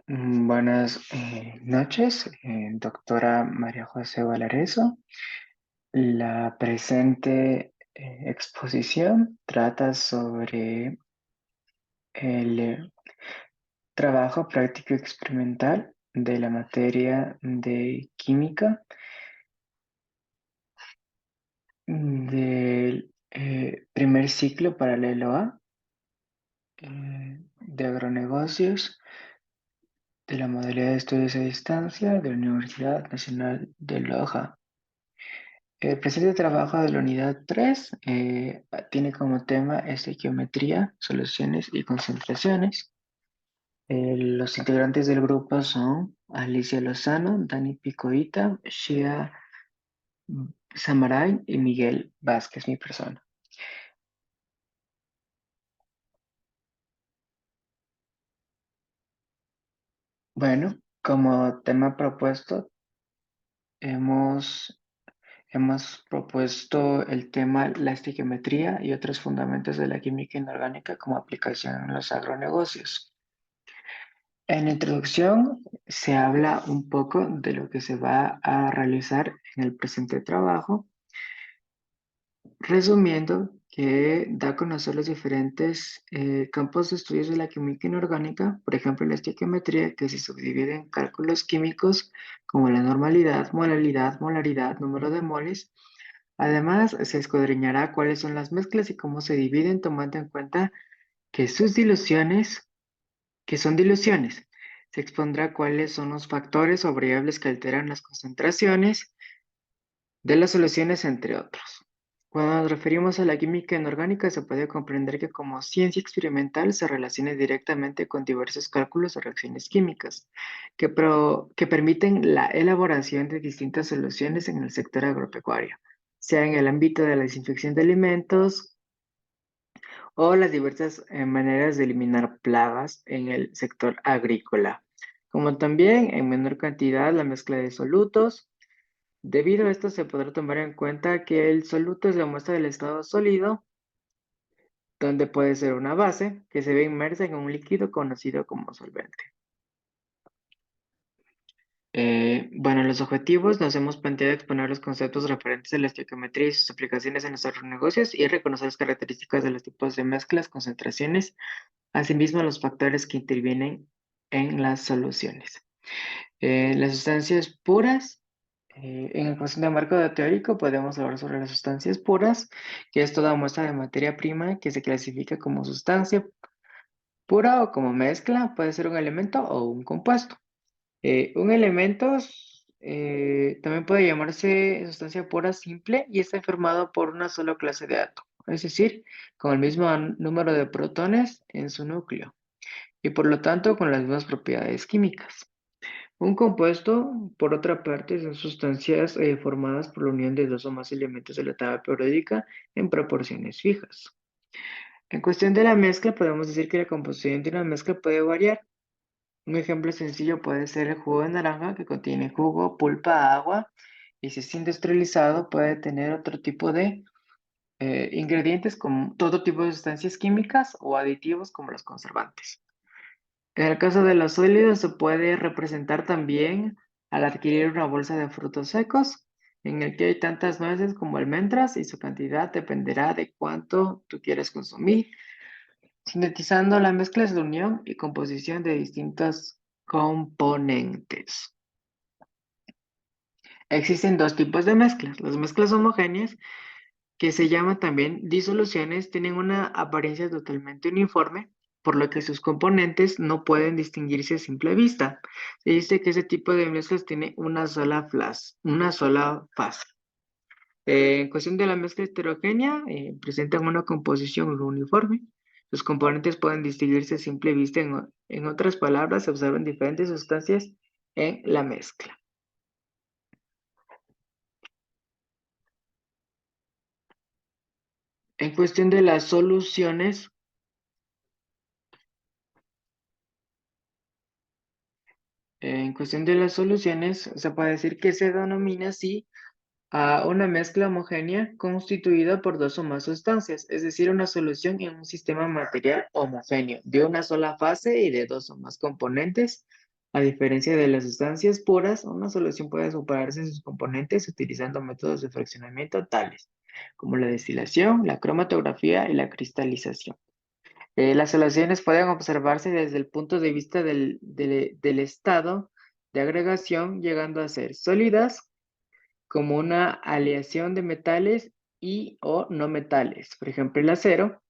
Buenas noches, doctora María José Valareso. La presente exposición trata sobre el trabajo práctico experimental de la materia de química del primer ciclo paralelo A de agronegocios de la modalidad de estudios a distancia de la Universidad Nacional de Loja. El presente trabajo de la unidad 3 tiene como tema estequiometría, soluciones y concentraciones. Los integrantes del grupo son Alicia Lozano, Dani Picoita, Shia Samaray y Miguel Vázquez, mi persona. Bueno, como tema propuesto, hemos, hemos propuesto el tema la estequiometría y otros fundamentos de la química inorgánica como aplicación en los agronegocios. En la introducción se habla un poco de lo que se va a realizar en el presente trabajo, resumiendo que da a conocer los diferentes campos de estudios de la química inorgánica, por ejemplo, la estequiometría, que se subdivide en cálculos químicos como la normalidad, molalidad, molaridad, número de moles. Además, se escudriñará cuáles son las mezclas y cómo se dividen, tomando en cuenta que sus diluciones que son diluciones. Se expondrá cuáles son los factores o variables que alteran las concentraciones de las soluciones, entre otros. Cuando nos referimos a la química inorgánica, se puede comprender que como ciencia experimental se relaciona directamente con diversos cálculos o reacciones químicas que permiten la elaboración de distintas soluciones en el sector agropecuario, sea en el ámbito de la desinfección de alimentos, o las diversas maneras de eliminar plagas en el sector agrícola, como también en menor cantidad la mezcla de solutos. Debido a esto se podrá tomar en cuenta que el soluto es la muestra del estado sólido, donde puede ser una base que se ve inmersa en un líquido conocido como solvente. Bueno, los objetivos nos hemos planteado exponer los conceptos referentes a la estequiometría y sus aplicaciones en nuestros negocios y reconocer las características de los tipos de mezclas, concentraciones. Asimismo, los factores que intervienen en las soluciones. Las sustancias puras, en el concepto de marco teórico podemos hablar sobre las sustancias puras, que es toda muestra de materia prima que se clasifica como sustancia pura o como mezcla, puede ser un elemento o un compuesto. Un elemento también puede llamarse sustancia pura simple y está formado por una sola clase de átomo, es decir, con el mismo número de protones en su núcleo y por lo tanto con las mismas propiedades químicas. Un compuesto, por otra parte, son sustancias formadas por la unión de dos o más elementos de la tabla periódica en proporciones fijas. En cuestión de la mezcla, podemos decir que la composición de una mezcla puede variar. Un ejemplo sencillo puede ser el jugo de naranja que contiene jugo, pulpa, agua y si es industrializado puede tener otro tipo de ingredientes como todo tipo de sustancias químicas o aditivos como los conservantes. En el caso de los sólidos, se puede representar también al adquirir una bolsa de frutos secos, en el que hay tantas nueces como almendras y su cantidad dependerá de cuánto tú quieres consumir. Sintetizando, la mezcla es la unión y composición de distintos componentes. Existen dos tipos de mezclas. Las mezclas homogéneas, que se llaman también disoluciones, tienen una apariencia totalmente uniforme, por lo que sus componentes no pueden distinguirse a simple vista. Se dice que ese tipo de mezclas tiene una sola fase. En cuestión de la mezcla heterogénea, presentan una composición uniforme. Sus componentes pueden distinguirse a simple vista. En otras palabras, se observan diferentes sustancias en la mezcla. En cuestión de las soluciones, se puede decir que se denomina así a una mezcla homogénea constituida por dos o más sustancias, es decir, una solución en un sistema material homogéneo, de una sola fase y de dos o más componentes, A diferencia de las sustancias puras, una solución puede separarse en sus componentes utilizando métodos de fraccionamiento tales como la destilación, la cromatografía y la cristalización. Las soluciones pueden observarse desde el punto de vista del estado de agregación, llegando a ser sólidas como una aleación de metales y o no metales. Por ejemplo, el acero,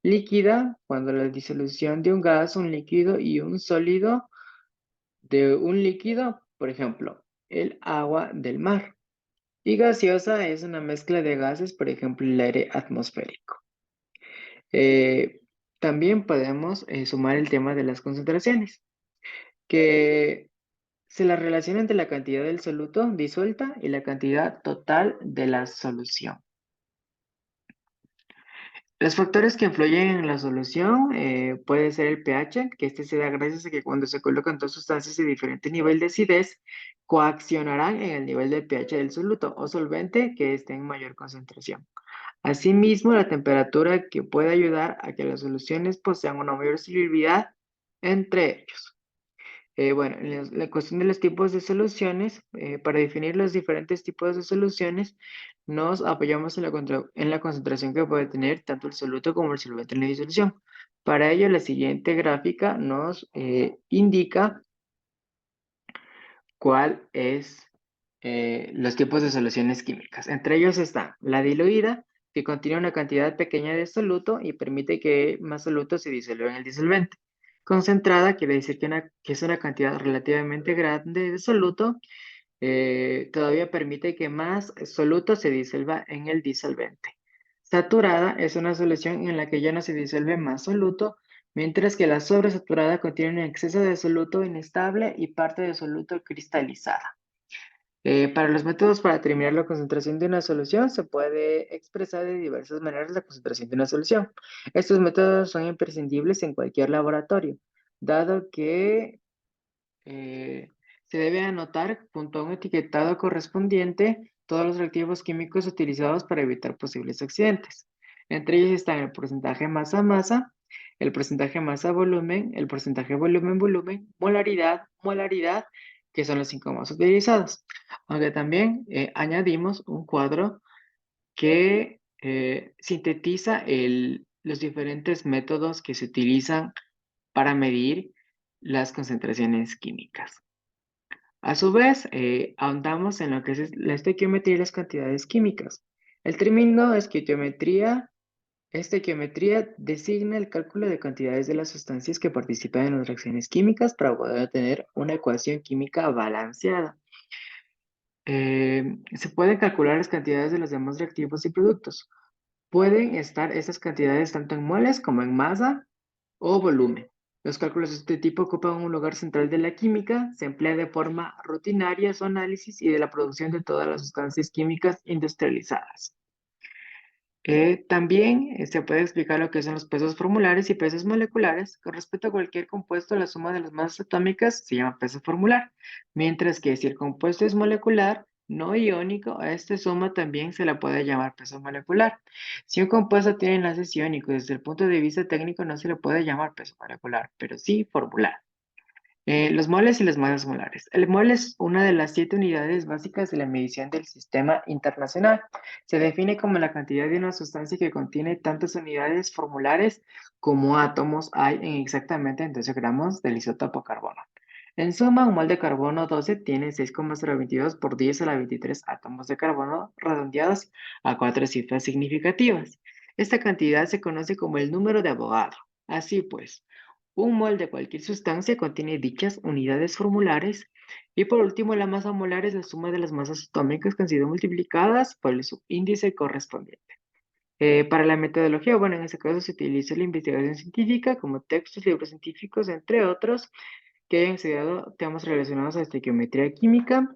líquida, cuando la disolución de un gas, un líquido y un sólido de un líquido, por ejemplo, el agua del mar. Y gaseosa es una mezcla de gases, por ejemplo, el aire atmosférico. Eh, También podemos sumar el tema de las concentraciones, que se la relaciona entre la cantidad del soluto disuelta y la cantidad total de la solución. Los factores que influyen en la solución puede ser el pH, que este se da gracias a que cuando se colocan dos sustancias de diferente nivel de acidez, coaccionarán en el nivel del pH del soluto o solvente que esté en mayor concentración. Asimismo, la temperatura que puede ayudar a que las soluciones posean una mayor solubilidad entre ellos. Bueno, en la cuestión de los tipos de soluciones, para definir los diferentes tipos de soluciones, nos apoyamos en la concentración que puede tener tanto el soluto como el solvente en la disolución. Para ello, la siguiente gráfica nos indica cuál es los tipos de soluciones químicas. Entre ellos está la diluida, que contiene una cantidad pequeña de soluto y permite que más soluto se disuelva en el disolvente. Concentrada quiere decir que es una cantidad relativamente grande de soluto, todavía permite que más soluto se disuelva en el disolvente. Saturada es una solución en la que ya no se disuelve más soluto, mientras que la sobresaturada contiene un exceso de soluto inestable y parte de soluto cristalizada. Para los métodos para determinar la concentración de una solución, se puede expresar de diversas maneras la concentración de una solución. Estos métodos son imprescindibles en cualquier laboratorio, dado que eh, se debe anotar junto a un etiquetado correspondiente todos los reactivos químicos utilizados para evitar posibles accidentes. Entre ellos están el porcentaje masa-masa, el porcentaje masa-volumen, el porcentaje volumen-volumen, molaridad, que son los 5 más utilizados. Aunque también añadimos un cuadro que sintetiza los diferentes métodos que se utilizan para medir las concentraciones químicas. A su vez, ahondamos en lo que es la estequiometría y las cantidades químicas. El término estequiometría designa el cálculo de cantidades de las sustancias que participan en las reacciones químicas para poder obtener una ecuación química balanceada. Se pueden calcular las cantidades de los demás reactivos y productos. Pueden estar estas cantidades tanto en moles como en masa o volumen. Los cálculos de este tipo ocupan un lugar central de la química, se emplea de forma rutinaria su análisis y de la producción de todas las sustancias químicas industrializadas. También se puede explicar lo que son los pesos formulares y pesos moleculares. Con respecto a cualquier compuesto, la suma de las masas atómicas se llama peso formular, mientras que si el compuesto es molecular, no iónico, a esta suma también se la puede llamar peso molecular. Si un compuesto tiene enlaces iónicos, desde el punto de vista técnico no se le puede llamar peso molecular, pero sí formular. Los moles y las masas molares. El mol es una de las 7 unidades básicas de la medición del sistema internacional. Se define como la cantidad de una sustancia que contiene tantas unidades formulares como átomos hay en exactamente 12 gramos del isótopo carbono. En suma, un mol de carbono 12 tiene 6,022 por 10 a la 23 átomos de carbono redondeados a 4 cifras significativas. Esta cantidad se conoce como el número de Avogadro. Así pues, un mol de cualquier sustancia contiene dichas unidades formulares. Y por último, la masa molar es la suma de las masas atómicas que han sido multiplicadas por el subíndice correspondiente. Para la metodología, bueno, en este caso se utiliza la investigación científica como textos, libros científicos, entre otros, que hayan estudiado temas relacionados a estequiometría química,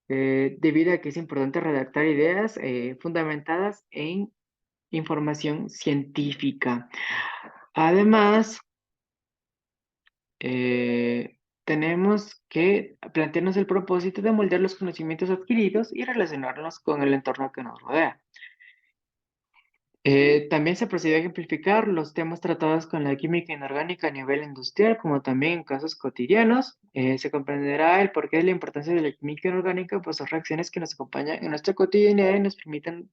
debido a que es importante redactar ideas fundamentadas en información científica. Además, tenemos que plantearnos el propósito de moldear los conocimientos adquiridos y relacionarlos con el entorno que nos rodea. También se procedió a ejemplificar los temas tratados con la química inorgánica a nivel industrial, como también en casos cotidianos. Se comprenderá el porqué de la importancia de la química inorgánica, pues son reacciones que nos acompañan en nuestra cotidianidad y nos permiten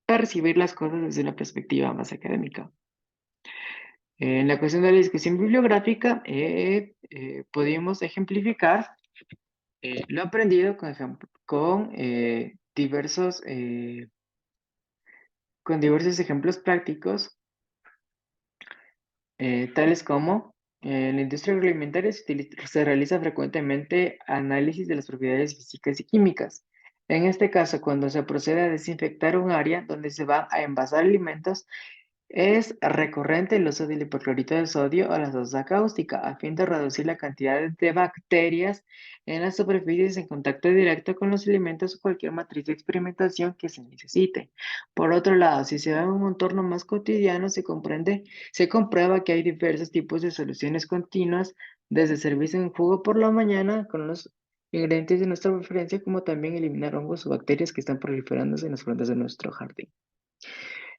percibir las cosas desde una perspectiva más académica. En la cuestión de la discusión bibliográfica, pudimos ejemplificar lo aprendido con diversos ejemplos prácticos, tales como en la industria agroalimentaria se realiza frecuentemente análisis de las propiedades físicas y químicas. En este caso, cuando se procede a desinfectar un área donde se va a envasar alimentos, es recurrente el uso del hipoclorito de sodio o la sosa cáustica a fin de reducir la cantidad de bacterias en las superficies en contacto directo con los alimentos o cualquier matriz de experimentación que se necesite. Por otro lado, si se da en un entorno más cotidiano, se comprueba que hay diversos tipos de soluciones continuas, desde servirse un jugo por la mañana con los ingredientes de nuestra preferencia, como también eliminar hongos o bacterias que están proliferándose en las plantas de nuestro jardín.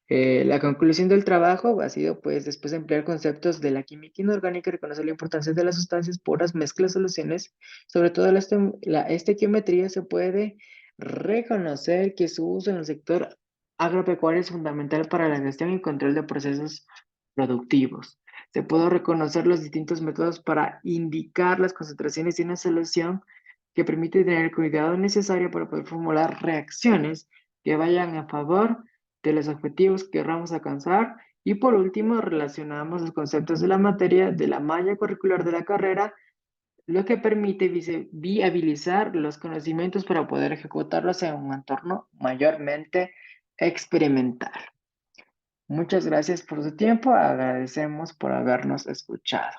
La conclusión del trabajo ha sido, pues, después de emplear conceptos de la química inorgánica, reconocer la importancia de las sustancias puras, mezclas, soluciones, sobre todo la estequiometría, se puede reconocer que su uso en el sector agropecuario es fundamental para la gestión y control de procesos productivos. Se puede reconocer los distintos métodos para indicar las concentraciones de una solución que permite tener el cuidado necesario para poder formular reacciones que vayan a favor de los objetivos que querramos alcanzar. Y por último, relacionamos los conceptos de la materia de la malla curricular de la carrera, lo que permite viabilizar los conocimientos para poder ejecutarlos en un entorno mayormente experimental. Muchas gracias por su tiempo, agradecemos por habernos escuchado.